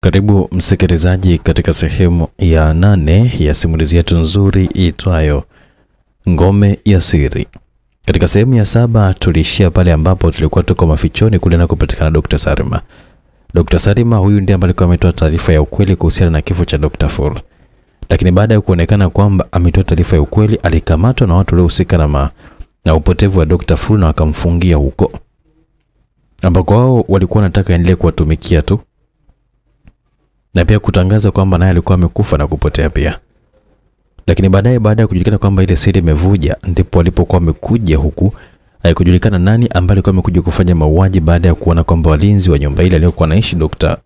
Karibu msikilizaji katika sehemu ya 8 ya simulizi yetu nzuri iitwayo Ngome ya Siri. Katika sehemu ya 7 tulishia pale ambapo tulikuwa tuko mafichoni kule na kupatikana Dr. Salma. Dr. Salma huyu ndiye ambaye alikuwa ametoa taarifa ya ukweli kuhusiana na kifo cha Dr. Fur. Lakini baada ya kuonekana kwamba ametoa taarifa ya ukweli, alikamatwa na watu waliohusika na upotevu wa Dr. Fur na wakamfungia huko, ambako wao walikuwa wanataka endelee kuwatumikia tu, na pia kutangaza kwamba naye alikuwa amekufa na kupotea pia. Lakini baada ya kujulikana kwamba ile siri imevuja, ndipo walipokuwa wamekuja huku haikujulikana nani ambaye alikuwa amekuja kufanya mauaji, baada ya kuona kwamba walinzi wa nyumba ile aliyokuwa anaishi Dr.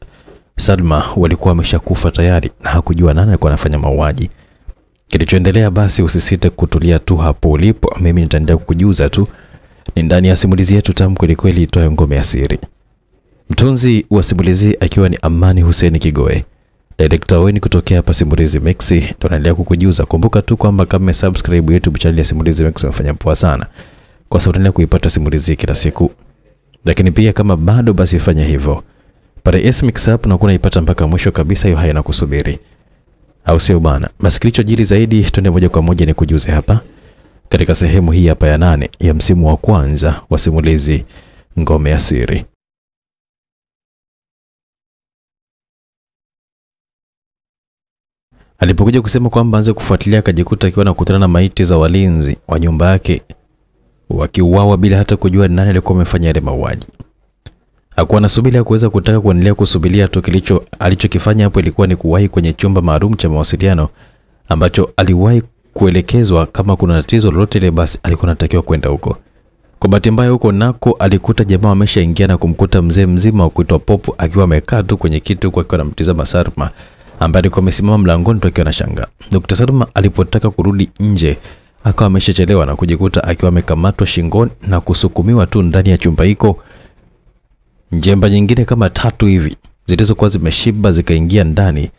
Salma walikuwa wameshakufa tayari na hakujua nani alikuwa anafanya mauaji. Kilichoendelea basi usisite kutulia tu hapo ulipo, mimi nitaendelea kukujuza tu. Ni ndani ya simulizi yetu tamu kweli kweli itwayo Ngome ya Siri. Mtunzi wa simulizi akiwa ni Amani Hussein Kigoe. Director wenu kutokea hapa Simulizi Maxi, tunaendelea kukujuza. Kumbuka tu kwamba kama umesubscribe YouTube channel ya Simulizi Maxi umefanya poa sana, kwa sababu tunaendelea kuipata simulizi kila siku. Lakini pia kama bado, basi fanya hivyo. Pale SMX app na unaipata mpaka mwisho kabisa, hiyo haina kusubiri. Au sio bana? Basi kilichojiri zaidi twende moja kwa moja ni kujuze hapa katika sehemu hii hapa ya 8 ya msimu wa kwanza wa simulizi Ngome ya Siri. Alipokuja kusema kwamba aanze kufuatilia, akajikuta akiwa anakutana na maiti za walinzi wa nyumba yake wakiuawa bila hata kujua nani alikuwa amefanya ile mauaji. Hakuwa anasubiri kuweza kutaka kuendelea kusubiria tu, alichokifanya hapo ilikuwa ni kuwahi kwenye chumba maalum cha mawasiliano ambacho aliwahi kuelekezwa kama kuna tatizo lolote ile, basi alikuwa anatakiwa kwenda huko. Kwa bahati mbaya huko nako alikuta jamaa ameshaingia na kumkuta mzee mzima wa kuitwa Popo akiwa amekaa tu kwenye kiti huko akiwa anamtizama Salma ambaye alikuwa amesimama mlangoni tu akiwa anashangaa. Dr. Salma alipotaka kurudi nje akawa ameshachelewa na kujikuta akiwa amekamatwa shingoni na kusukumiwa tu ndani ya chumba hiko. Njemba nyingine kama 3 hivi zilizokuwa zimeshiba zikaingia ndani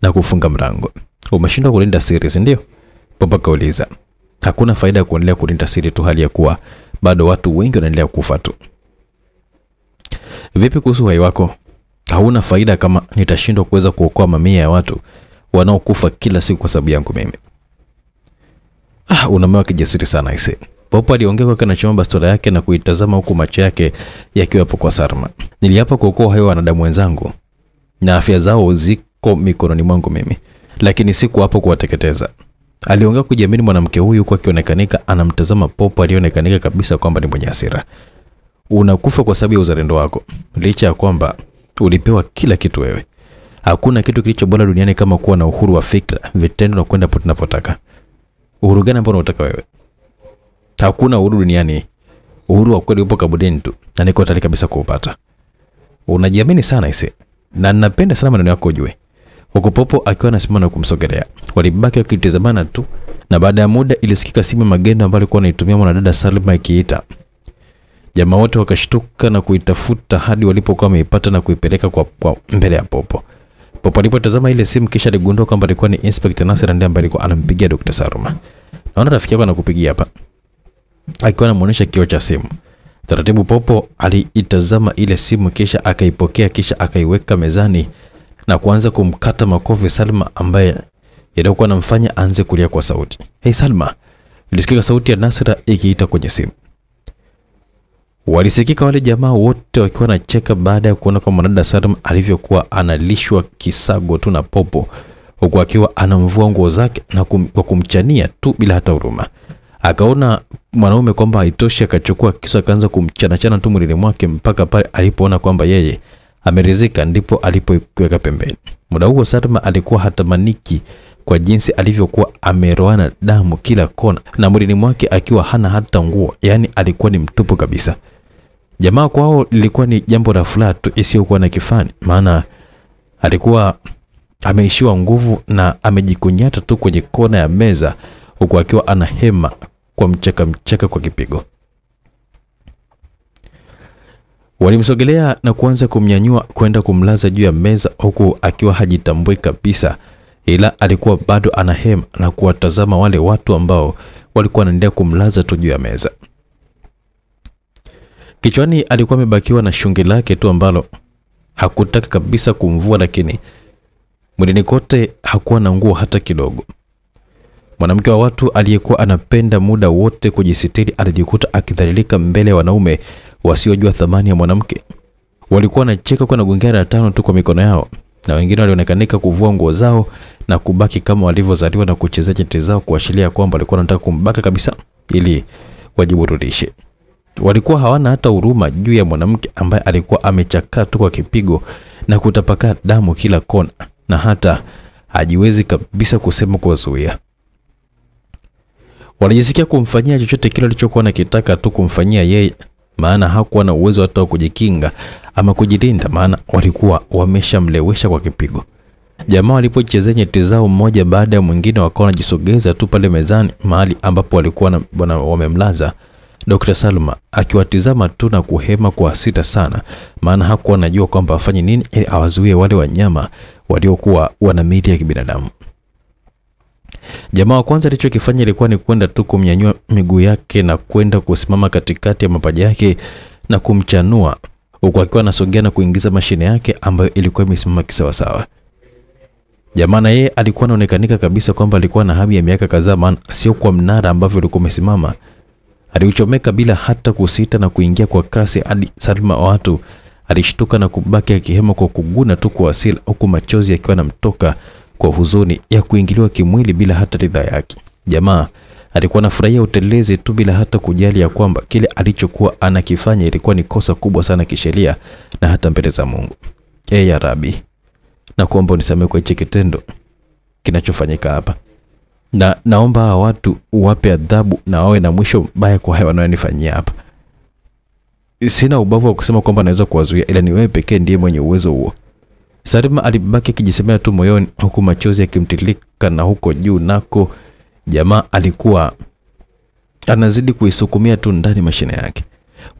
na kufunga mlango. Umeshindwa kulinda siri, si ndio? Popo kauliza. Hakuna faida ya kuendelea kulinda siri tu hali ya kuwa bado watu wengi wanaendelea kufa tu. Vipi kuhusu uhai wako? Hauna faida kama nitashindwa kuweza kuokoa mamia ya watu wanaokufa kila siku kwa sababu yangu mimi. Unamewa kijasiri sana ise. Popo aliongea kwa kana chomba story yake na kuitazama huku macho yake yakiwa hapo kwa Salma. Niliapa kuokoa uhai wa wanadamu wenzangu na afya zao ziko mikononi mwangu mimi, lakini siku hapo kuwateketeza. Aliongea kujiamini mwanamke huyu kwa kionekanika anamtazama Popo alionekanika kabisa kwamba ni mwenye hasira. Unakufa kwa sababu ya uzalendo wako, licha ya kwamba ulipewa kila kitu wewe. Hakuna kitu kilicho bora duniani kama kuwa na uhuru wa fikra, vitendo na kwenda pote unapotaka. Uhuru gani ambao unataka wewe? Hakuna uhuru duniani. Uhuru wa kweli upo kabudeni tu, na niko tayari kabisa kuupata. Unajiamini sana ise, na ninapenda sana maneno yako ujue. Huko Popo akiwa anasimama na kumsogelea, walibaki wakitazamana tu, na baada ya muda ilisikika simu magendo ambayo alikuwa anaitumia mwanadada Salma ikiita. Jamaa wote wakashtuka na kuitafuta hadi walipokuwa wameipata na kuipeleka kwa mbele ya Popo. Popo alipotazama ile simu kisha aligundua kwamba ilikuwa ni Inspector Nasir ndiye ambaye alikuwa anampigia Dr. Salma. Naona rafiki yako anakupigia hapa, akiwa anamuonesha kioo cha simu. Taratibu Popo aliitazama ile simu kisha akaipokea kisha akaiweka mezani na kuanza kumkata makofi Salma ambaye yalikuwa anamfanya aanze kulia kwa sauti. Hey Salma, ilisikika sauti ya Nasra ikiita kwenye simu. Walisikika wale jamaa wote wakiwa wanacheka baada ya kuona kwa mwanadada Salma alivyokuwa analishwa kisago tu na Popo, huku akiwa anamvua nguo zake na kwa kumchania tu bila hata huruma. Akaona mwanaume kwamba haitoshi, akachukua kisu akaanza kumchana tu mwilini mwake mpaka pale alipoona kwamba yeye ameridhika, ndipo alipoiweka pembeni. Muda huo Salma alikuwa hatamaniki kwa jinsi alivyokuwa ameroana damu kila kona na mwilini mwake akiwa hana hata nguo, yani alikuwa ni mtupu kabisa. Jamaa kwao lilikuwa ni jambo la furaha tu isiyokuwa na kifani, maana alikuwa ameishiwa nguvu na amejikunyata tu kwenye kona ya meza huku akiwa anahema kwa mchaka kwa kipigo. Walimsogelea na kuanza kumnyanyua kwenda kumlaza juu ya meza huku akiwa hajitambui kabisa, ila alikuwa bado anahema na kuwatazama wale watu ambao walikuwa wanaendelea kumlaza tu juu ya meza. Kichwani alikuwa amebakiwa na shungi lake tu ambalo Hakutaka kabisa kumvua, lakini mwilini kote hakuwa na nguo hata kidogo. Mwanamke wa watu aliyekuwa anapenda muda wote kujisitiri alijikuta akidhalilika mbele ya wanaume wasiojua thamani ya mwanamke. Walikuwa wanacheka kwa nagongana tano tu kwa mikono yao, na wengine walionekanika kuvua nguo zao na kubaki kama walivyozaliwa na kuchezea nyeti zao kuashiria kwamba walikuwa wanataka kumbaka kabisa ili wajiburudishe. Walikuwa hawana hata huruma juu ya mwanamke ambaye alikuwa amechakaa tu kwa kipigo na kutapakaa damu kila kona, na hata hajiwezi kabisa kusema kuwazuia. Walijisikia kumfanyia chochote kile alichokuwa anakitaka tu kumfanyia yeye, maana hakuwa na uwezo hata wa kujikinga ama kujilinda, maana walikuwa wameshamlewesha kwa kipigo. Jamaa walipochezea nyeti zao mmoja baada ya mwingine, wakawa wanajisogeza tu pale mezani mahali ambapo walikuwa wamemlaza Dr. Salma, akiwatizama tu na kuhema kwa hasira sana, maana hakuwa anajua kwamba afanye nini ili awazuie wale wanyama waliokuwa wana miili ya kibinadamu. Jamaa wa kwanza alichokifanya ilikuwa ni kwenda tu kumnyanyua miguu yake na kwenda kusimama katikati ya mapaja yake na kumchanua, huku akiwa anasogea na kuingiza mashine yake ambayo ilikuwa imesimama kisawa sawa. Jamaa na yeye alikuwa anaonekanika kabisa kwamba alikuwa na hamu ya miaka kadhaa, maana sio kwa mnara ambavyo ulikuwa umesimama. Aliuchomeka bila hata kusita na kuingia kwa kasi hadi Salma wa watu alishtuka na kubaki akihema kwa kuguna tu kwa hasira, huku machozi yakiwa yanamtoka kwa huzuni ya kuingiliwa kimwili bila hata ridhaa yake. Jamaa alikuwa anafurahia utelezi tu bila hata kujali ya kwamba kile alichokuwa anakifanya ilikuwa ni kosa kubwa sana kisheria na hata mbele za Mungu. Ya Rabbi, na kuomba unisamehe kwa hichi kitendo kinachofanyika hapa. Na naomba hawa watu uwape adhabu na wawe na mwisho mbaya kwa hayo wanayonifanyia hapa. Sina ubavu wa kusema kwamba naweza kuwazuia, ila ni wewe pekee ndiye mwenye uwezo huo. Salma alibaki akijisemea tu moyoni, huku machozi yakimtilika, na huko juu nako jamaa alikuwa anazidi kuisukumia tu ndani mashine yake.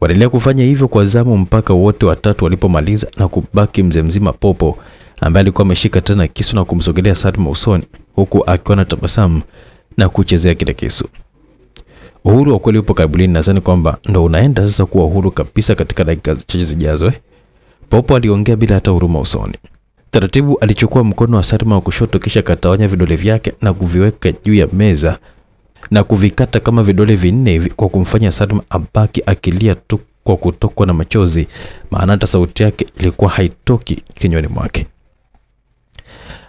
Waliendelea kufanya hivyo kwa zamu mpaka wote watatu walipomaliza na kubaki mzee mzima Popo ambaye alikuwa ameshika tena kisu na kumsogelea Salma usoni, huku akiwa na tabasamu na kuchezea kile kisu. Uhuru wa kweli upo kabulini, nadhani kwamba ndo unaenda sasa kuwa uhuru kabisa katika dakika chache zijazo. Popo aliongea bila hata huruma usoni. Taratibu alichukua mkono wa Salma wa kushoto, kisha katawanya vidole vyake na kuviweka juu ya meza na kuvikata kama vidole vinne hivi, kwa kumfanya Salma abaki akilia tu kwa kutokwa na machozi, maana hata sauti yake ilikuwa haitoki kinywani mwake.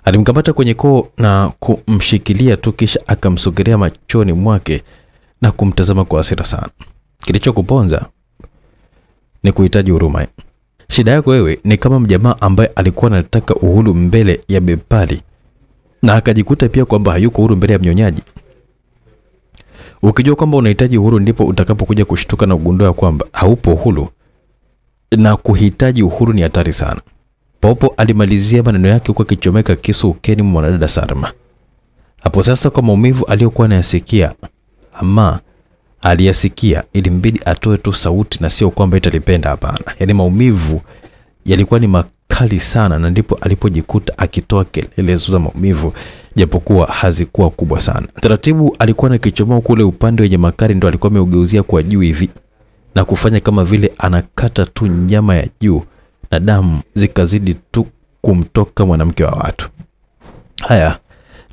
Alimkamata kwenye koo na kumshikilia tu, kisha akamsogelea machoni mwake na kumtazama kwa hasira sana. Kilichokuponza ni kuhitaji huruma. Shida yako wewe ni kama mjamaa ambaye alikuwa anataka uhuru mbele ya bepali na akajikuta pia kwamba hayuko uhuru mbele ya mnyonyaji. Ukijua kwamba unahitaji uhuru, ndipo utakapokuja kushtuka na kugundua kwamba haupo uhuru, na kuhitaji uhuru ni hatari sana. Popo alimalizia maneno yake huko akichomeka kisu ukeni mwanadada Salma. Hapo sasa, kwa maumivu aliyokuwa anayasikia ama aliyasikia, ilimbidi atoe tu sauti, na sio kwamba italipenda, hapana. Yaani maumivu yalikuwa ni makali sana, na ndipo alipojikuta akitoa kelele za maumivu japokuwa hazikuwa kubwa sana. Taratibu alikuwa anakichomoa kule upande wenye makali, ndo alikuwa ameugeuzia kwa juu hivi na kufanya kama vile anakata tu nyama ya juu, na damu zikazidi tu kumtoka mwanamke wa watu. Haya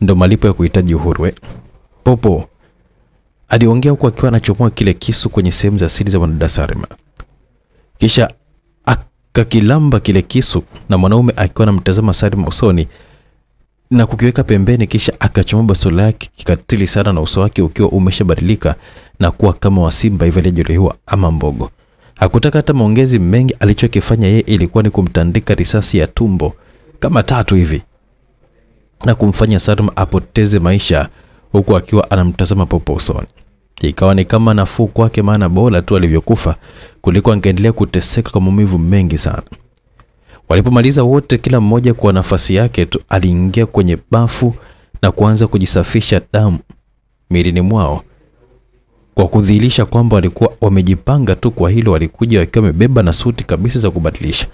ndo malipo ya kuhitaji uhuru. Popo aliongea huko akiwa anachomoa kile kisu kwenye sehemu za siri za mwanadada Salma. Kisha akakilamba kile kisu, na mwanaume akiwa anamtazama Salma usoni na kukiweka pembeni, kisha akachomoa bastola yake kikatili sana, na uso wake ukiwa umeshabadilika na kuwa kama wa simba hivi aliyejeruhiwa ama mbogo. Hakutaka hata maongezi mengi, alichokifanya yeye ilikuwa ni kumtandika risasi ya tumbo kama 3 hivi na kumfanya Salma apoteze maisha, huku akiwa anamtazama Popo usoni. Ikawa ni kama nafuu kwake, maana bora tu alivyokufa kuliko angeendelea kuteseka kwa maumivu mengi sana. Walipomaliza wote, kila mmoja kwa nafasi yake tu, aliingia kwenye bafu na kuanza kujisafisha damu miilini mwao, kwa kudhihirisha kwamba walikuwa wamejipanga tu kwa hilo. Walikuja wakiwa wamebeba na suti kabisa za kubadilisha.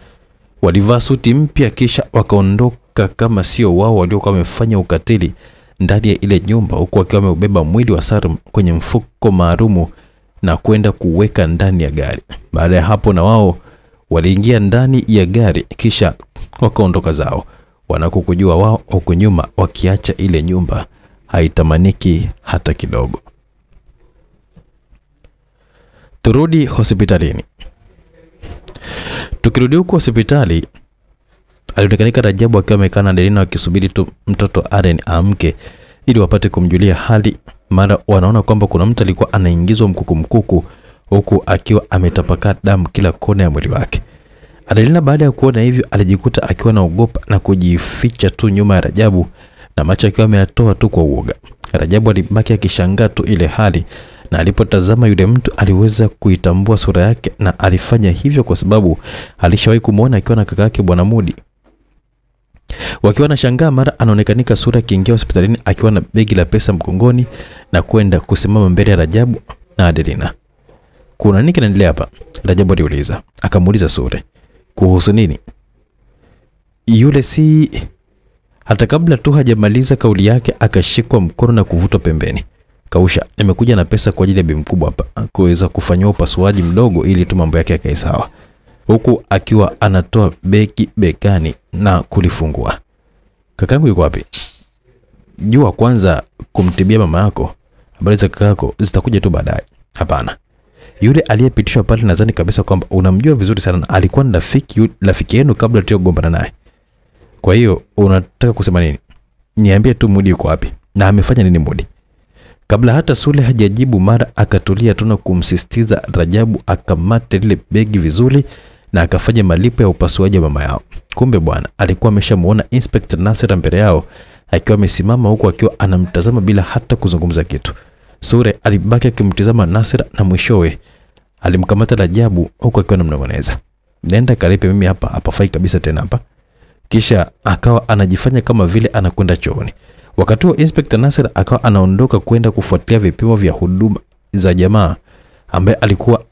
Walivaa suti mpya, kisha wakaondoka kama sio wao waliokuwa wamefanya ukatili ndani ya ile nyumba, huku wakiwa wameubeba mwili wa Salma kwenye mfuko maalumu na kwenda kuweka ndani ya gari. Baada ya hapo, na wao Waliingia ndani ya gari kisha wakaondoka zao, wanakokujua wao huko nyuma, wakiacha ile nyumba haitamaniki hata kidogo. Turudi hospitalini. Tukirudi huko hospitali, alionekana Rajabu akiwa amekaa na Adelina wakisubiri tu mtoto Aren amke ili wapate kumjulia hali. Mara wanaona kwamba kuna mtu alikuwa anaingizwa mkuku huku akiwa ametapakaa damu kila kona ya mwili wake. Adelina baada ya kuona hivyo alijikuta akiwa anaogopa na kujificha tu nyuma ya Rajabu na macho akiwa ameyatoa tu kwa uoga. Rajabu alibaki akishangaa tu ile hali, na alipotazama yule mtu aliweza kuitambua sura yake, na alifanya hivyo kwa sababu alishawahi kumuona akiwa na kaka yake Bwana Mudi. Wakiwa na shangaa, mara anaonekanika sura akiingia hospitalini akiwa na begi la pesa mgongoni na kwenda kusimama mbele ya Rajabu na Adelina. Kuna nini kinaendelea hapa? Rajabu aliuliza. Akamuuliza Sure, kuhusu nini? Yule si... Hata kabla tu hajamaliza kauli yake akashikwa mkono na kuvutwa pembeni. Kausha, nimekuja na pesa kwa ajili ya bibi mkubwa hapa kuweza kufanywa upasuaji mdogo ili tu mambo yake yakae sawa. Huku akiwa anatoa begi begani na kulifungua. Kakangu yuko wapi? Jua kwanza kumtibia mama yako. Habari za kakako zitakuja tu baadaye. Hapana. Yule aliyepitishwa pale nadhani kabisa kwamba unamjua vizuri sana, na alikuwa ni rafiki yenu kabla tu kugombana naye. Kwa hiyo unataka kusema nini? Niambie tu Mudi yuko wapi na amefanya nini Mudi? Kabla hata Sule hajajibu, mara akatulia tu na kumsisitiza Rajabu akamate lile begi vizuri na akafanya malipo ya upasuaji wa mama yao. Kumbe bwana alikuwa ameshamuona Inspector Nasir mbele yao akiwa amesimama huko akiwa anamtazama bila hata kuzungumza kitu. Sure alibaki akimtazama Nasir na mwishowe alimkamata Rajabu huko akiwa anamnong'oneza. Nenda kalipe, mimi hapa hapafai kabisa tena hapa. Kisha akawa anajifanya kama vile anakwenda chooni. Wakati wa Inspector Nasir akawa anaondoka kwenda kufuatilia vipimo vya huduma za jamaa ambaye alikuwa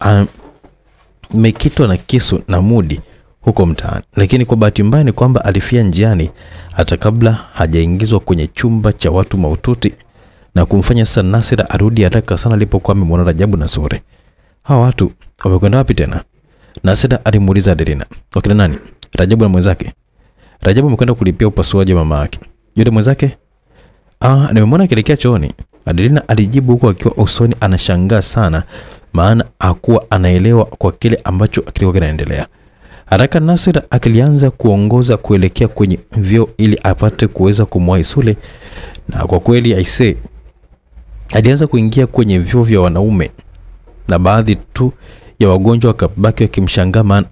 amekitwa na kisu na Mudi huko mtaani. Lakini kwa bahati mbaya ni kwamba alifia njiani hata kabla hajaingizwa kwenye chumba cha watu mahututi, na kumfanya sasa Nasir arudi haraka sana alipokuwa amemwona Rajabu na Sure. Hawa watu wamekwenda wapi tena? Nasir alimuuliza Adelina. Wakina nani? Rajabu na mwenzake. Rajabu amekwenda kulipia upasuaji wa mama yake. Yule mwenzake? Nimemwona akielekea chooni. Adelina alijibu huko akiwa usoni anashangaa sana, maana hakuwa anaelewa kwa kile ambacho kilikuwa kinaendelea. Haraka Nasir akilianza kuongoza kuelekea kwenye vyoo ili apate kuweza kumwahi Sule, na kwa kweli aisee alianza kuingia kwenye vyoo vya wanaume na baadhi tu ya wagonjwa wakabaki wakimshangaa, maana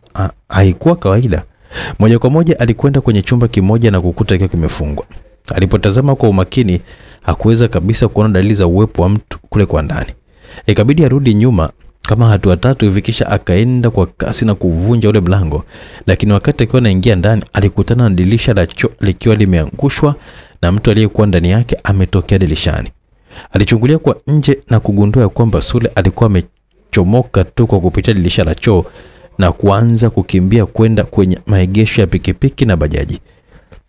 haikuwa kawaida. Moja kwa moja alikwenda kwenye chumba kimoja na kukuta kikiwa kimefungwa. Alipotazama kwa umakini hakuweza kabisa kuona dalili za uwepo wa mtu kule kwa ndani. Ikabidi arudi nyuma kama hatua tatu hivi, kisha akaenda kwa kasi na kuvunja ule mlango. Lakini wakati akiwa anaingia ndani alikutana na dirisha la choo likiwa limeangushwa na mtu aliyekuwa ndani yake ametokea dirishani. Alichungulia kwa nje na kugundua kwamba Sule alikuwa amechomoka tu kwa kupitia dirisha la choo na kuanza kukimbia kwenda kwenye maegesho ya pikipiki na bajaji.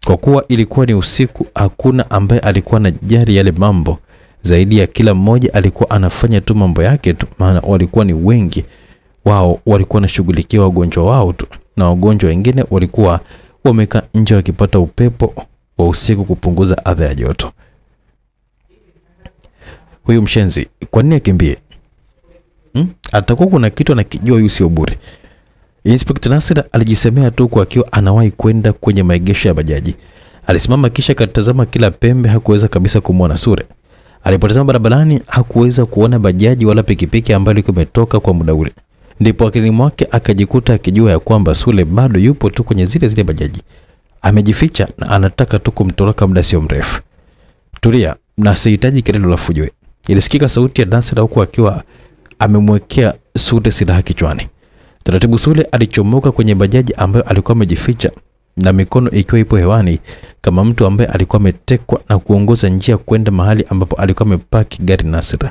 Kwa kuwa ilikuwa ni usiku, hakuna ambaye alikuwa anajali yale mambo. Zaidi ya kila mmoja alikuwa anafanya tu mambo yake tu, maana walikuwa ni wengi. Wao walikuwa wanashughulikia wagonjwa wao tu, na wagonjwa wengine walikuwa wamekaa nje wakipata upepo wa usiku kupunguza adha ya joto. Huyu mshenzi, kwa nini akimbie? Atakuwa kuna kitu anakijua, huyu sio bure. Inspector Nasir alijisemea tu kwa akiwa anawahi kwenda kwenye maegesho ya bajaji. Alisimama kisha katazama kila pembe, hakuweza kabisa kumuona Sure. Alipotazama barabarani hakuweza kuona bajaji wala pikipiki ambayo ilikuwa imetoka kwa muda ule. Ndipo akilini mwake akajikuta akijua ya kwamba Sule bado yupo tu kwenye zile bajaji. Amejificha na anataka tu kumtoroka muda sio mrefu. Tulia, na sihitaji kelele la fujue. Ilisikika sauti ya Nasir huko akiwa amemwekea Sule silaha kichwani. Taratibu Sule alichomoka kwenye bajaji ambayo alikuwa amejificha, na mikono ikiwa ipo hewani kama mtu ambaye alikuwa ametekwa, na kuongoza njia kwenda mahali ambapo alikuwa amepaki gari Nasir.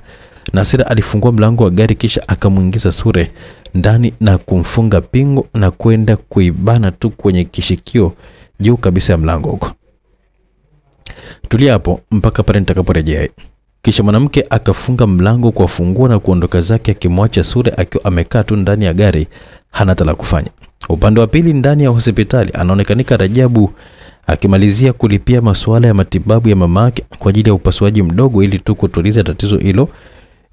Nasir alifungua mlango wa gari kisha akamuingiza Sule ndani na kumfunga pingo na kwenda kuibana tu kwenye kishikio juu kabisa ya mlango huko. Tulia hapo mpaka pale nitakaporejea. Kisha mwanamke akafunga mlango kwa funguo na kuondoka zake, akimwacha Sule akiwa amekaa tu ndani ya gari hana hata la kufanya. Upande wa pili ndani ya hospitali anaonekanika Rajabu akimalizia kulipia masuala ya matibabu ya mamake kwa ajili ya upasuaji mdogo ili tu kutuliza tatizo hilo.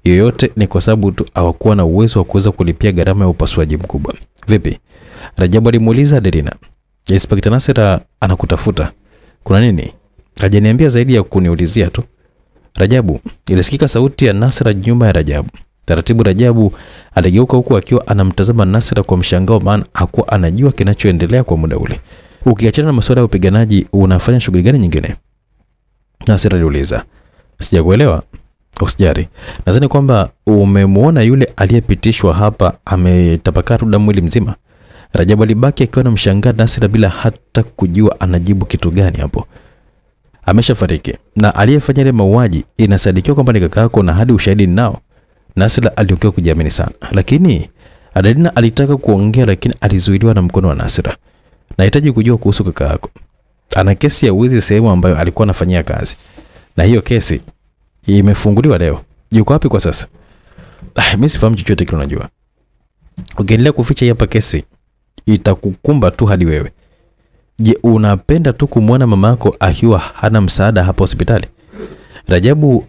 Yoyote ni kwa sababu tu hawakuwa na uwezo wa kuweza kulipia gharama ya upasuaji mkubwa. Vipi? Rajabu alimuuliza Adelina. Inspector Nasira anakutafuta. Kuna nini? Hajaniambia zaidi ya kuniulizia tu. Rajabu, ilisikika sauti ya Nasira nyuma ya Rajabu. Taratibu Rajabu aligeuka huku akiwa anamtazama Nasira kwa mshangao, maana hakuwa anajua kinachoendelea kwa muda ule. Ukiachana na masuala ya upiganaji, unafanya shughuli gani nyingine? Nasira aliuliza. Sijakuelewa. Usijari. Nadhani kwamba umemuona yule aliyepitishwa hapa ametapakaa muda mwili mzima. Rajabu alibaki akiwa na mshangaa Nasira bila hata kujua anajibu kitu gani hapo. Ameshafariki na aliyefanya ile mauaji inasadikiwa kwamba ni kaka yako na hadi ushahidi nao. Nasira aliongea kujiamini sana. Lakini Adelina alitaka kuongea lakini alizuiliwa na mkono wa Nasira. Nahitaji kujua kuhusu kaka yako. Ana kesi ya wizi sehemu ambayo alikuwa anafanyia kazi. Na hiyo kesi imefunguliwa leo. Yuko wapi kwa sasa? Mimi sifahamu chochote kile unajua. Ukiendelea kuficha hapa kesi itakukumba tu hadi wewe. Je, unapenda tu kumwona mamako akiwa hana msaada hapa hospitali? Rajabu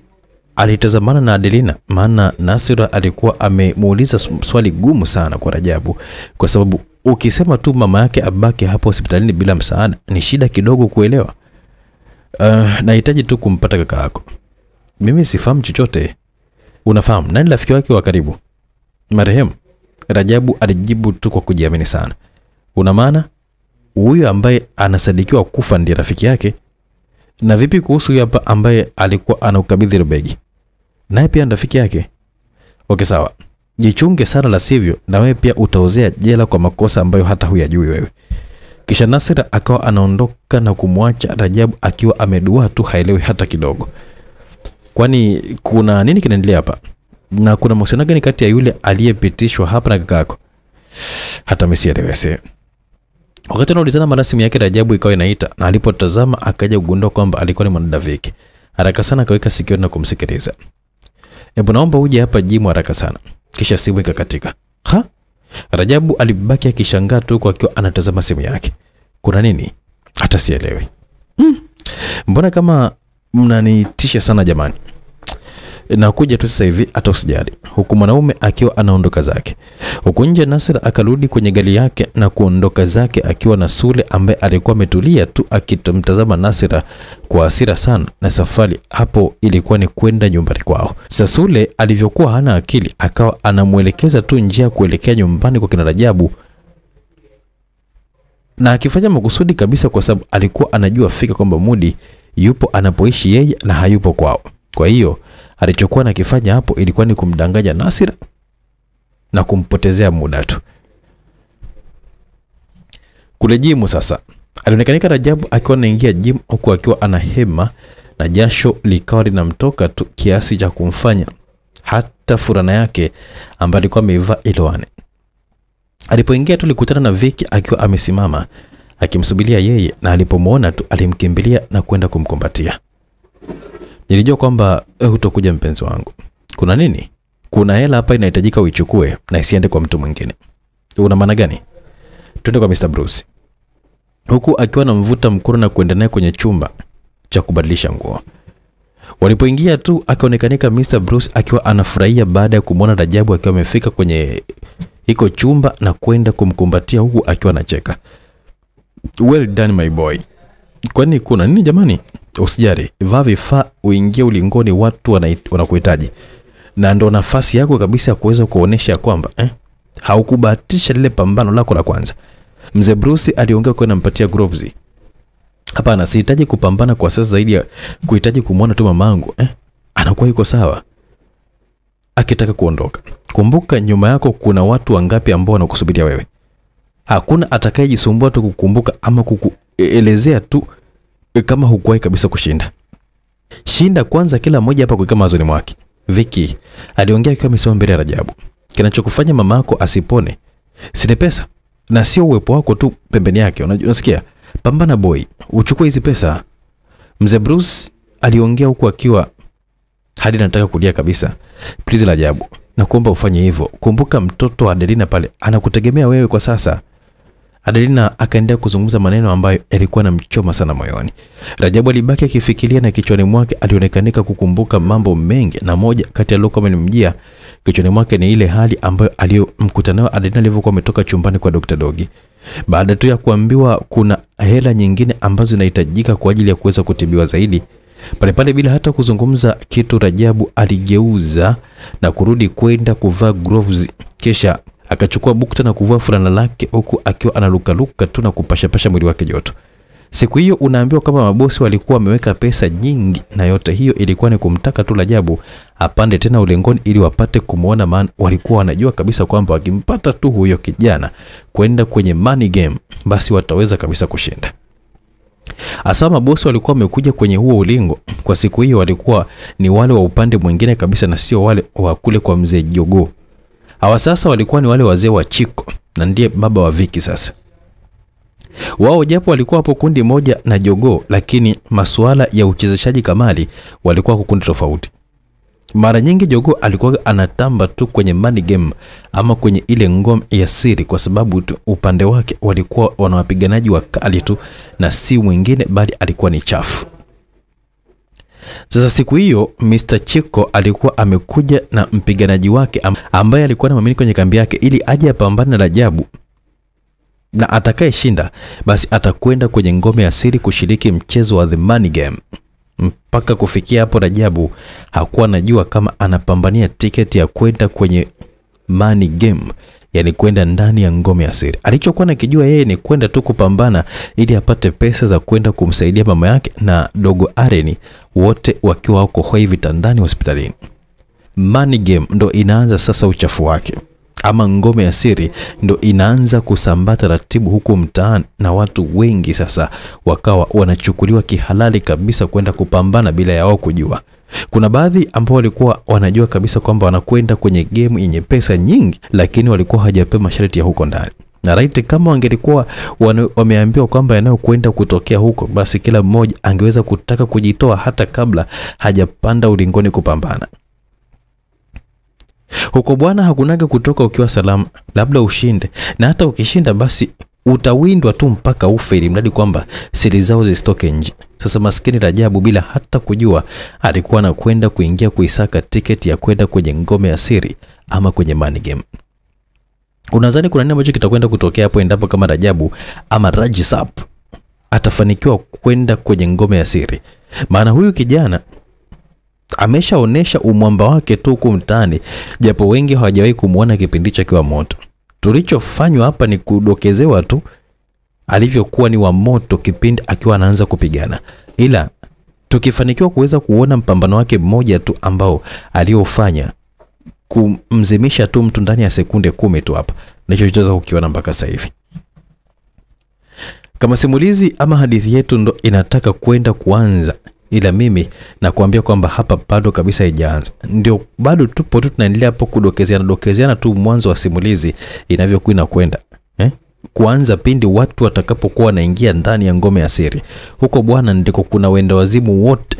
alitazamana na Adelina, maana Nasira alikuwa amemuuliza swali gumu sana kwa Rajabu, kwa sababu ukisema tu mama yake abaki hapa hospitalini bila msaada ni shida kidogo kuelewa. Nahitaji tu kumpata kaka yako. Mimi sifahamu chochote. Unafahamu nani rafiki wake wa karibu? Marehemu. Rajabu alijibu tu kwa kujiamini sana. Una maana huyu ambaye anasadikiwa kufa ndiye rafiki yake? Na vipi kuhusu huyu hapa ambaye alikuwa anaukabidhi begi? Naye pia rafiki yake? Okay, sawa. Jichunge sana, la sivyo na wewe pia utaozea jela kwa makosa ambayo hata huyajui wewe. Kisha Nasira akawa anaondoka na kumwacha Rajabu akiwa amedua tu, haelewi hata kidogo. Kwani kuna nini kinaendelea hapa? Na kuna mahusiano gani kati ya yule aliyepitishwa hapa na kakako? Hata msielewese. Wakati anaulizana marasimu yake, Rajabu ikawa inaita, na alipotazama akaja kugundua kwamba alikuwa ni mwanadaviki. Haraka sana akaweka sikio na kumsikiliza. Hebu naomba uje hapa jimu haraka sana. Kisha simu ikakatika. Ha? Rajabu alibaki akishangaa tu kwa akiwa anatazama simu yake. Kuna nini? Hata sielewi. Mbona kama mnanitisha sana jamani? Na kuja tu sasa hivi, hata usijali. Huku mwanaume akiwa anaondoka zake. Huku nje Nasira akarudi kwenye gari yake na kuondoka zake akiwa na Sule ambaye alikuwa ametulia tu akimtazama Nasira kwa hasira sana, na safari hapo ilikuwa ni kwenda nyumbani kwao. Sasa Sule alivyokuwa hana akili akawa anamuelekeza tu njia kuelekea nyumbani kwa kina Rajabu, na akifanya makusudi kabisa kwa sababu alikuwa anajua fika kwamba Mudi yupo anapoishi yeye na hayupo kwao. Kwa hiyo alichokuwa nakifanya hapo ilikuwa ni kumdanganya Nasira na kumpotezea muda tu. Kule jimu sasa, alionekanika Rajabu akiwa anaingia jimu huku akiwa anahema na jasho likawa linamtoka tu kiasi cha kumfanya hata furana yake ambayo alikuwa amevaa iloane. Alipoingia tu alikutana na Vicky akiwa amesimama akimsubiria yeye, na alipomuona tu alimkimbilia na kwenda kumkumbatia. Nilijua kwamba utakuja mpenzi wangu. Kuna nini? Kuna hela hapa inahitajika uichukue na isiende kwa mtu mwingine. Una maana gani? Twende kwa Mr. Bruce. Huku akiwa anamvuta mkono na kwenda naye kwenye chumba cha kubadilisha nguo. Walipoingia tu akaonekanika Mr. Bruce akiwa anafurahia baada ya kumwona Rajabu akiwa amefika kwenye iko chumba na kwenda kumkumbatia huku akiwa anacheka. Well done my boy. Kwani kuna nini jamani? Usijari, vaa vifaa uingie ulingoni, watu wanakuhitaji. Na ndo nafasi yako kabisa ya kuweza kuonesha kwamba haukubahatisha lile pambano lako la kwanza. Mzee Bruce aliongea kwa nampatia gloves. Hapana, sihitaji kupambana kwa sasa zaidi ya kuhitaji kumwona tu mamangu. Anakuwa yuko sawa. Akitaka kuondoka. Kumbuka nyuma yako kuna watu wangapi ambao wanakusubiria wewe. Hakuna atakayejisumbua tu kukumbuka ama kukuelezea tu kama hukuwahi kabisa kushinda. Shinda kwanza kila mmoja hapa kwa kama mazoni mwake. Vicky aliongea akiwa amesimama mbele ya Rajabu. Kinachokufanya mamako asipone si pesa na sio uwepo wako tu pembeni yake. Unasikia? Pambana boy, uchukue hizi pesa. Mzee Bruce aliongea huku akiwa hadi nataka kulia kabisa. Please Rajabu, nakuomba ufanye hivyo. Kumbuka mtoto wa Adelina pale anakutegemea wewe kwa sasa. Adelina akaendelea kuzungumza maneno ambayo yalikuwa yanamchoma sana moyoni. Rajabu alibaki akifikiria na kichwani mwake alionekanika kukumbuka mambo mengi, na moja kati ya lokomo nimjia kichwani mwake ni ile hali ambayo aliyomkutana nayo Adelina alivyokuwa ametoka chumbani kwa Dr. Dogi. Baada tu ya kuambiwa kuna hela nyingine ambazo zinahitajika kwa ajili ya kuweza kutibiwa zaidi, pale bila hata kuzungumza kitu, Rajabu aligeuza na kurudi kwenda kuvaa gloves, kisha akachukua bukta na kuvua fulana lake huku akiwa analukaluka tu na kupashapasha mwili wake joto. Siku hiyo unaambiwa kama mabosi walikuwa wameweka pesa nyingi, na yote hiyo ilikuwa ni kumtaka tu Rajabu apande tena ulingoni ili wapate kumuona, maana walikuwa wanajua kabisa kwamba wakimpata tu huyo kijana kwenda kwenye money game basi wataweza kabisa kushinda. Asa mabosi walikuwa wamekuja kwenye huo ulingo kwa siku hiyo walikuwa ni wale wa upande mwingine kabisa, na sio wale wa kule kwa mzee Jogo. Hawa sasa walikuwa ni wale wazee wa Chiko, na ndiye baba wa Viki. Sasa wao japo walikuwa hapo kundi moja na Jogo, lakini masuala ya uchezeshaji kamali walikuwa kundi tofauti. Mara nyingi Jogo alikuwa anatamba tu kwenye money game ama kwenye ile ngome ya siri, kwa sababu tu upande wake walikuwa wanawapiganaji wakali tu na si mwingine bali alikuwa ni Chafu. Sasa siku hiyo Mr. Chiko alikuwa amekuja na mpiganaji wake ambaye alikuwa anamwamini kwenye kambi yake ili aje apambane na Rajabu, na atakayeshinda basi atakwenda kwenye ngome ya siri kushiriki mchezo wa the money game. Mpaka kufikia hapo Rajabu hakuwa anajua kama anapambania tiketi ya kwenda kwenye money game, yani kwenda ndani ya ngome ya siri. Alichokuwa nakijua yeye ni kwenda tu kupambana ili apate pesa za kwenda kumsaidia mama yake na dogo Areni, wote wakiwa wako hoi vitandani hospitalini. Money game ndo inaanza sasa uchafu wake, ama ngome ya siri ndo inaanza kusambaa taratibu huku mtaani, na watu wengi sasa wakawa wanachukuliwa kihalali kabisa kwenda kupambana bila ya wao kujua. Kuna baadhi ambao walikuwa wanajua kabisa kwamba wanakwenda kwenye game yenye pesa nyingi, lakini walikuwa hawajapewa masharti ya huko ndani. Na right, kama wangelikuwa wameambiwa kwamba yanayokwenda kutokea huko, basi kila mmoja angeweza kutaka kujitoa hata kabla hajapanda ulingoni kupambana. Huko bwana hakunaga kutoka ukiwa salama, labda ushinde, na hata ukishinda basi utawindwa tu mpaka ufe, ili mradi kwamba siri zao zisitoke nje. Sasa maskini Rajabu bila hata kujua alikuwa anakwenda kuingia kuisaka tiketi ya kwenda kwenye ngome ya siri ama kwenye money game. Unadhani kuna nini ambacho kitakwenda kutokea hapo endapo kama Rajabu ama Rajisap atafanikiwa kwenda kwenye ngome ya siri? Maana huyu kijana ameshaonesha umwamba wake tu huko mtaani, japo wengi hawajawahi kumuona kipindi cha kiwa moto. Tulichofanywa hapa ni kudokezewa tu alivyokuwa ni wa moto kipindi akiwa anaanza kupigana, ila tukifanikiwa kuweza kuona mpambano wake mmoja tu ambao aliofanya kumzimisha tu mtu ndani ya sekunde 10 tu, hapa ndicho tutaweza kukiona mpaka sasa hivi. Kama simulizi ama hadithi yetu ndo inataka kwenda kuanza, ila mimi na kuambia kwamba hapa bado kabisa haijaanza. Ndio bado tupo tu tunaendelea hapo kudokezeana tu mwanzo wa simulizi inavyokuwa inakwenda. Kuanza pindi watu watakapokuwa wanaingia ndani ya ngome ya siri. Huko bwana ndiko kuna wenda wazimu wote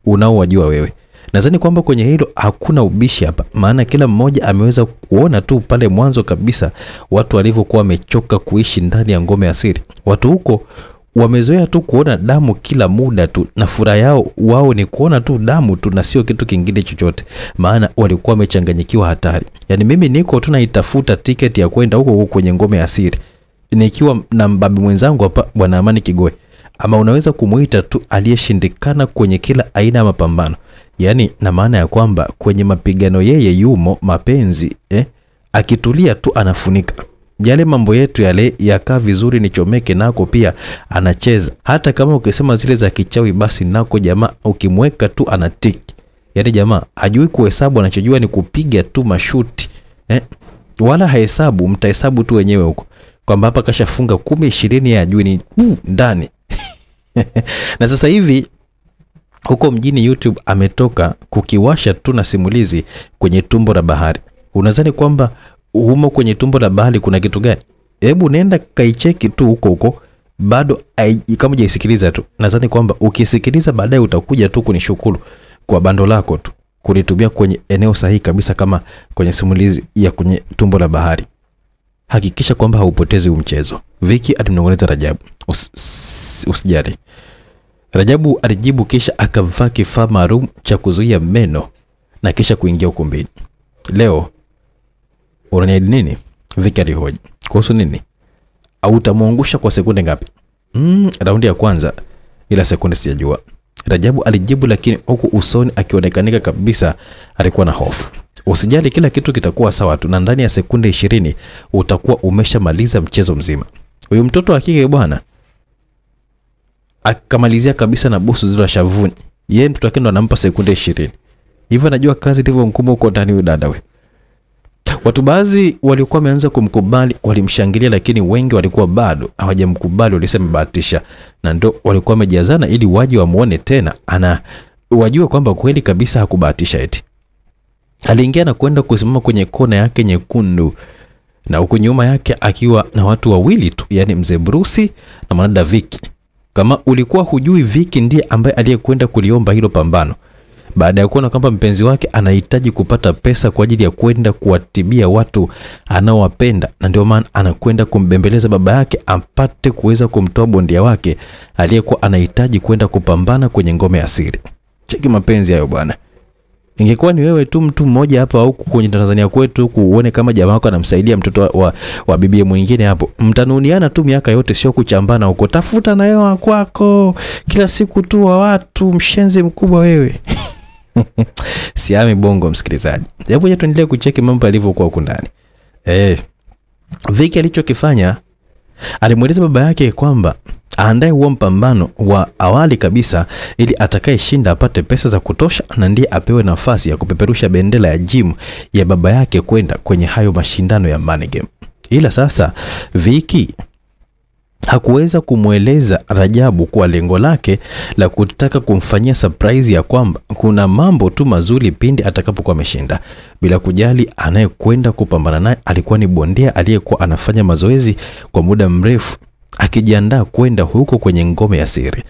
unaowajua wewe. Nadhani kwamba kwenye hilo hakuna ubishi hapa, maana kila mmoja ameweza kuona tu pale mwanzo kabisa watu walivyokuwa wamechoka kuishi ndani ya ngome ya siri. Watu huko wamezoea tu kuona damu kila muda tu, na furaha yao wao ni kuona tu damu tu na sio kitu kingine chochote, maana walikuwa wamechanganyikiwa hatari. Yani mimi niko tu naitafuta tiketi ya kwenda huko kwenye ngome ya siri nikiwa na mbabi mwenzangu hapa Bwana Amani Kigoe, ama unaweza kumuita tu aliyeshindikana kwenye kila aina ya mapambano. Yani na maana ya kwamba kwenye mapigano yeye yumo, mapenzi akitulia tu anafunika. Yale mambo yetu yale yakaa vizuri ni Chomeke nako pia anacheza. Hata kama ukisema zile za kichawi basi nako jamaa ukimweka tu anatiki. Yani jamaa hajui kuhesabu, anachojua ni kupiga tu mashuti. Wala hahesabu, mtahesabu tu wenyewe huko. Kwamba hapa kashafunga 10 20 ya ajui ni ndani. Na sasa hivi huko mjini YouTube ametoka kukiwasha tu na simulizi kwenye tumbo la bahari. Unadhani kwamba humo kwenye tumbo la bahari kuna kitu gani? Hebu nenda kaicheki tu huko bado kama hujaisikiliza tu. Nadhani kwamba ukisikiliza baadaye utakuja tu kunishukuru kwa bando lako tu kunitumia kwenye eneo sahihi kabisa, kama kwenye simulizi ya kwenye tumbo la bahari. hakikisha kwamba haupotezi mchezo. Viki alimnong'oneza Rajabu. Usijali. Rajabu alijibu kisha akavaa kifaa maalum cha kuzuia meno na kisha kuingia ukumbini. Leo unaniahidi nini? Viki alihoji. Kuhusu nini? Au utamuangusha kwa sekunde ngapi? Raundi ya kwanza, ila sekunde sijajua. Rajabu alijibu, lakini huku usoni akionekanika kabisa alikuwa na hofu. Usijali, kila kitu kitakuwa sawa tu na ndani ya sekunde 20 utakuwa umeshamaliza mchezo mzima. Huyu mtoto wa kike bwana akamalizia kabisa na busu zile shavuni. Yeye mtoto wake ndo anampa sekunde 20. Hivyo anajua kazi ndivyo mkubwa uko ndani huyu dada wewe. Watu baadhi walikuwa wameanza kumkubali, walimshangilia, lakini wengi walikuwa bado hawajamkubali, walisema bahatisha, na ndo walikuwa wamejazana ili waje wamuone tena wajue kwamba kweli kabisa hakubahatisha eti. Aliingia na kwenda kusimama kwenye kona yake nyekundu, na huko nyuma yake akiwa na watu wawili tu, yani mzee Bruce na mwanadada Viki. Kama ulikuwa hujui, Viki ndiye ambaye aliyekwenda kuliomba hilo pambano baada ya kuona kwamba mpenzi wake anahitaji kupata pesa kwa ajili ya kwenda kuwatibia watu anaowapenda, na ndio maana anakwenda kumbembeleza baba yake apate kuweza kumtoa bondia wake aliyekuwa anahitaji kwenda kupambana kwenye ngome ya siri. Cheki mapenzi hayo bwana. Ingekuwa ni wewe tu mtu mmoja hapa au kwenye Tanzania kwetu kuone kama jamaa wako anamsaidia mtoto wa bibie mwingine hapo, mtanuniana tu miaka yote, sio kuchambana huko. Tafuta na wewe kwako kila siku tu wa watu, mshenzi mkubwa wewe. Siami bongo msikilizaji. Hebu je tuendelee kucheki mambo yalivyokuwa huko ndani. Viki alichokifanya, alimweleza baba yake kwamba aandae huo mpambano wa awali kabisa ili atakayeshinda apate pesa za kutosha na ndiye apewe nafasi ya kupeperusha bendera ya gym ya baba yake kwenda kwenye hayo mashindano ya Money Game. Ila sasa Viki hakuweza kumweleza Rajabu kwa lengo lake la kutaka kumfanyia surprise ya kwamba kuna mambo tu mazuri pindi atakapokuwa ameshinda, bila kujali anayekwenda kupambana naye alikuwa ni bondia aliyekuwa anafanya mazoezi kwa muda mrefu akijiandaa kwenda huko kwenye ngome ya siri.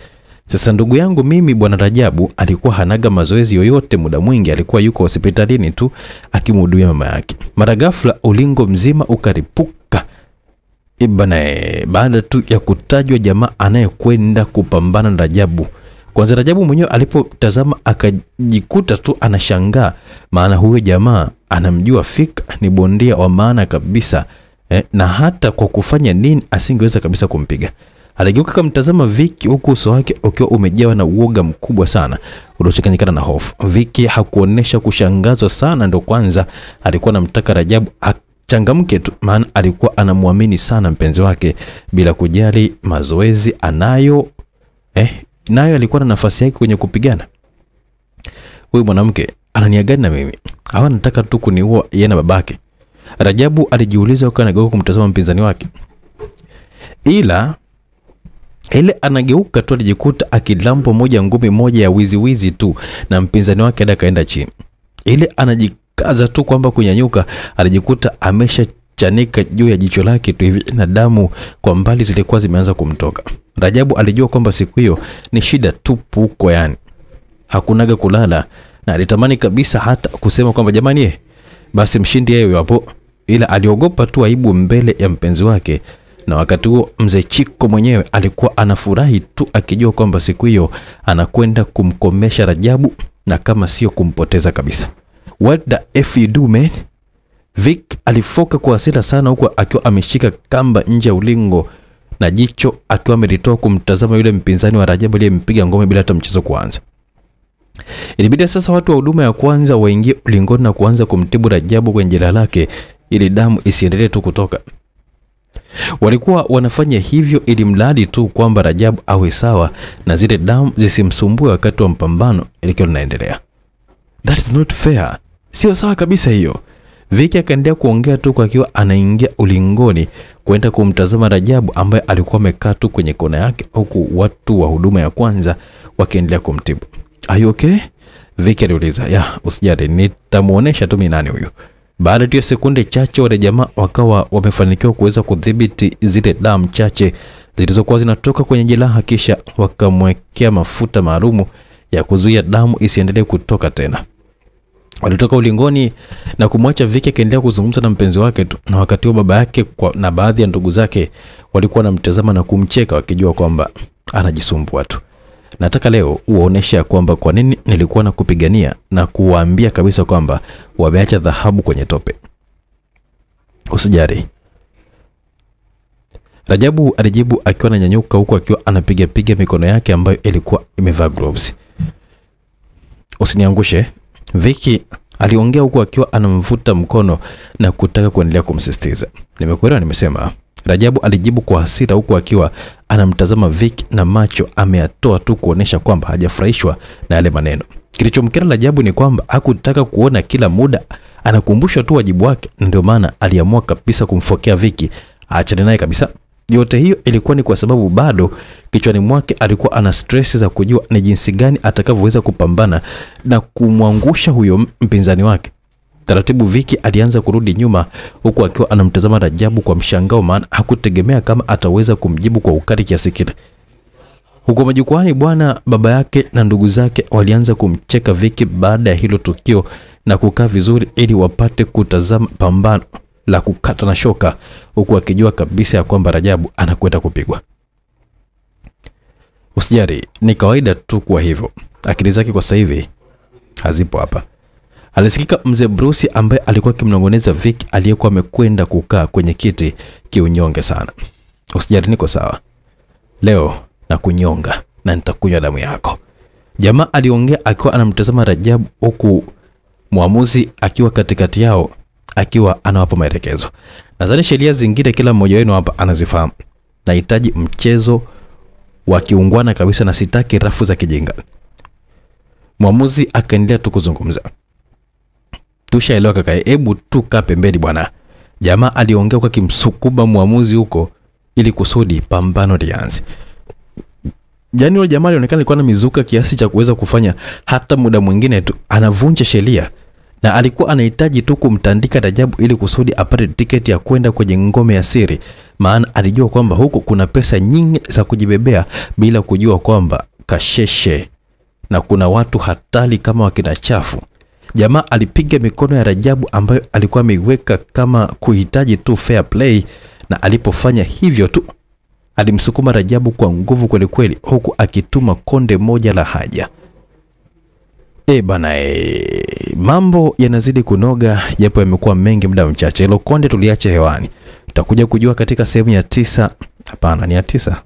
Sasa ndugu yangu mimi, bwana Rajabu alikuwa hanaga mazoezi yoyote, muda mwingi alikuwa yuko hospitalini tu akimhudumia mama yake. Mara ghafla ulingo mzima ukaripuka baada tu ya kutajwa jamaa anayekwenda kupambana na Rajabu. Kwanza Rajabu mwenyewe alipotazama akajikuta tu anashangaa, maana huyo jamaa anamjua fika ni bondia wa maana kabisa, na hata kwa kufanya nini asingeweza kabisa kumpiga. Aligeuka kumtazama Viki huku uso wake ukiwa umejawa na uoga mkubwa sana uliochanganyikana na hofu. Viki hakuonesha kushangazwa sana, ndo kwanza alikuwa anamtaka Rajabu changamke tu, maana alikuwa anamwamini sana mpenzi wake bila kujali mazoezi anayo. Nayo alikuwa na nafasi yake kwenye kupigana. Huyu mwanamke ananiagani na mimi? Hawa nataka tu kuniua yeye na babake. Rajabu alijiuliza huko anageuka kumtazama mpinzani wake. Ila ile anageuka tu alijikuta akilampo moja ngumi moja ya wizi tu na mpinzani wake hadi kaenda chini. Ile anajikaza tu kwamba kunyanyuka, alijikuta ameshachanika juu ya jicho lake tu hivi na damu kwa mbali zilikuwa zimeanza kumtoka. Rajabu alijua kwamba siku hiyo ni shida tupu huko, yani hakunaga kulala, na alitamani kabisa hata kusema kwamba jamani basi mshindi yeye hapo, ila aliogopa tu aibu mbele ya mpenzi wake. Na wakati huo mzee Chiko mwenyewe alikuwa anafurahi tu akijua kwamba siku hiyo anakwenda kumkomesha Rajabu na kama sio kumpoteza kabisa. What the F you do man? Vic alifoka kwa hasira sana huko akiwa ameshika kamba nje ya ulingo na jicho akiwa amelitoa kumtazama yule mpinzani wa Rajabu aliyempiga ngome bila hata mchezo kuanza. Ilibidi sasa watu wa huduma ya kwanza waingie ulingoni na kuanza kumtibu Rajabu kwenye jeraha lake ili damu isiendelee tu kutoka. Walikuwa wanafanya hivyo ili mradi tu kwamba Rajabu awe sawa na zile damu zisimsumbue wakati wa mpambano ilikuwa linaendelea. That is not fair. Sio sawa kabisa hiyo. Viki akaendelea kuongea tu kwa akiwa anaingia ulingoni kwenda kumtazama Rajabu ambaye alikuwa amekaa tu kwenye kona yake, huku watu wa huduma ya kwanza wakiendelea kumtibu. Are you okay? Viki aliuliza. Ya, usijali, nitamuonesha tu mimi nani huyo. Baada ya sekunde chache wale jamaa wakawa wamefanikiwa kuweza kudhibiti zile damu chache zilizokuwa zinatoka kwenye jeraha, kisha wakamwekea mafuta maalumu ya kuzuia damu isiendelee kutoka tena. Walitoka ulingoni na kumwacha Vicky akaendelea kuzungumza na mpenzi wake tu, na wakati huo baba yake na baadhi ya ndugu zake walikuwa wanamtazama na kumcheka wakijua kwamba anajisumbua tu. Nataka leo uoneshe kwamba kwa nini nilikuwa nakupigania na kuwaambia kabisa kwamba wameacha dhahabu kwenye tope. Usijari. Rajabu alijibu akiwa ananyanyuka huku akiwa anapiga mikono yake ambayo ilikuwa imevaa gloves. Usiniangushe. Vicky aliongea huku akiwa anamvuta mkono na kutaka kuendelea kumsisitiza. Nimekuelewa nimesema. Rajabu alijibu kwa hasira huku akiwa anamtazama Vicky na macho ameyatoa tu kuonesha kwamba hajafurahishwa na yale maneno. Kilichomkera Rajabu ni kwamba hakutaka kuona kila muda anakumbushwa tu wajibu wake, ndio maana aliamua kabisa kumfokea Vicky aachane naye kabisa. Yote hiyo ilikuwa ni kwa sababu bado kichwani mwake alikuwa ana stress za kujua ni jinsi gani atakavyoweza kupambana na kumwangusha huyo mpinzani wake. Taratibu Vicky alianza kurudi nyuma huku akiwa anamtazama Rajabu kwa mshangao, maana hakutegemea kama ataweza kumjibu kwa ukali kiasi kile. Huko majukwani bwana, baba yake na ndugu zake walianza kumcheka Vicky baada ya hilo tukio na kukaa vizuri ili wapate kutazama pambano la kukata na shoka, huku akijua kabisa ya kwamba Rajabu anakwenda kupigwa. Usijari, ni kawaida tu kwa hivyo. Akili zake kwa sasa hivi hazipo hapa. Alisikika mzee Bruce ambaye alikuwa akimnongoneza Vicky aliyekuwa amekwenda kukaa kwenye kiti kiunyonge sana. Usijari, niko sawa. Leo na kunyonga na nitakunywa damu yako. Jamaa aliongea akiwa anamtazama Rajabu huku muamuzi akiwa katikati yao akiwa anawapa maelekezo. Nadhani sheria zingine kila mmoja wenu hapa anazifahamu. Nahitaji mchezo wa kiungwana kabisa na sitaki rafu za kijinga. Muamuzi akaendelea tu kuzungumza. Tushaelewa kaka, hebu tu kaa pembeni bwana. Jamaa aliongea kwa kimsukuma muamuzi huko ili kusudi pambano lianze. Jani yule jamaa alionekana alikuwa na mizuka kiasi cha kuweza kufanya hata muda mwingine tu anavunja sheria, na alikuwa anahitaji tu kumtandika Rajabu ili kusudi apate tiketi ya kwenda kwenye ngome ya siri, maana alijua kwamba huko kuna pesa nyingi za kujibebea bila kujua kwamba kasheshe na kuna watu hatari kama wakina Chafu. Jamaa alipiga mikono ya Rajabu ambayo alikuwa ameiweka kama kuhitaji tu fair play, na alipofanya hivyo tu alimsukuma Rajabu kwa nguvu kweli kweli huku akituma konde moja la haja. Bana mambo yanazidi kunoga japo yamekuwa mengi muda mchache. Hilo konde tuliache hewani. Tutakuja kujua katika sehemu ya 9. Hapana, ni ya 9.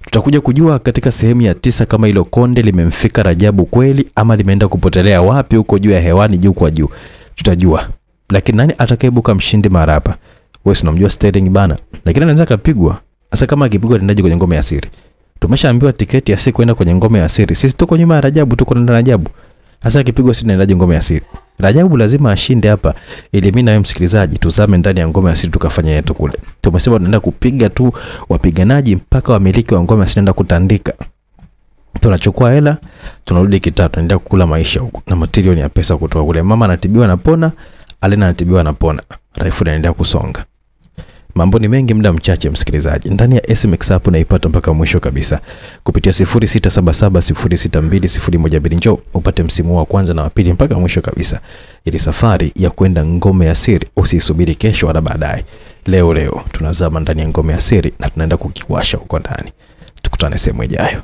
Tutakuja kujua katika sehemu ya 9 kama hilo konde limemfika Rajabu kweli ama limeenda kupotelea wapi huko juu ya hewani, juu kwa juu. Tutajua. Lakini nani atakayeibuka mshindi mara hapa? Wewe unamjua Sterling bana. Lakini anaweza kapigwa. Sasa kama akipigwa anaenda kwenye ngome ya siri. Tumeshaambiwa tiketi ya siku kwenda kwenye ngome ya siri. Sisi tuko nyuma ya Rajabu, tuko na Rajabu. Sasa akipigwa sisi tunaenda ngome ya siri. Rajabu lazima ashinde hapa ili mimi na wewe msikilizaji tuzame ndani ya ngome ya siri tukafanya yetu kule. Tumesema tunaenda kupiga tu wapiganaji mpaka wamiliki wa ngome ya siri kutandika. Tunachukua hela, tunarudi kitatu, tunaenda kukula maisha huko na material ya pesa kutoka kule. Mama anatibiwa na pona, Alena anatibiwa na pona. Raifu anaendelea kusonga. Mambo ni mengi muda mchache msikilizaji. Ndani ya SMX hapo naipata mpaka mwisho kabisa. Kupitia 0677062012 njoo upate msimu wa kwanza na wa pili mpaka mwisho kabisa. Ili safari ya kwenda ngome ya siri usisubiri kesho wala baadaye. Leo tunazama ndani ya ngome ya siri na tunaenda kukiwasha huko ndani. Tukutane sehemu ijayo.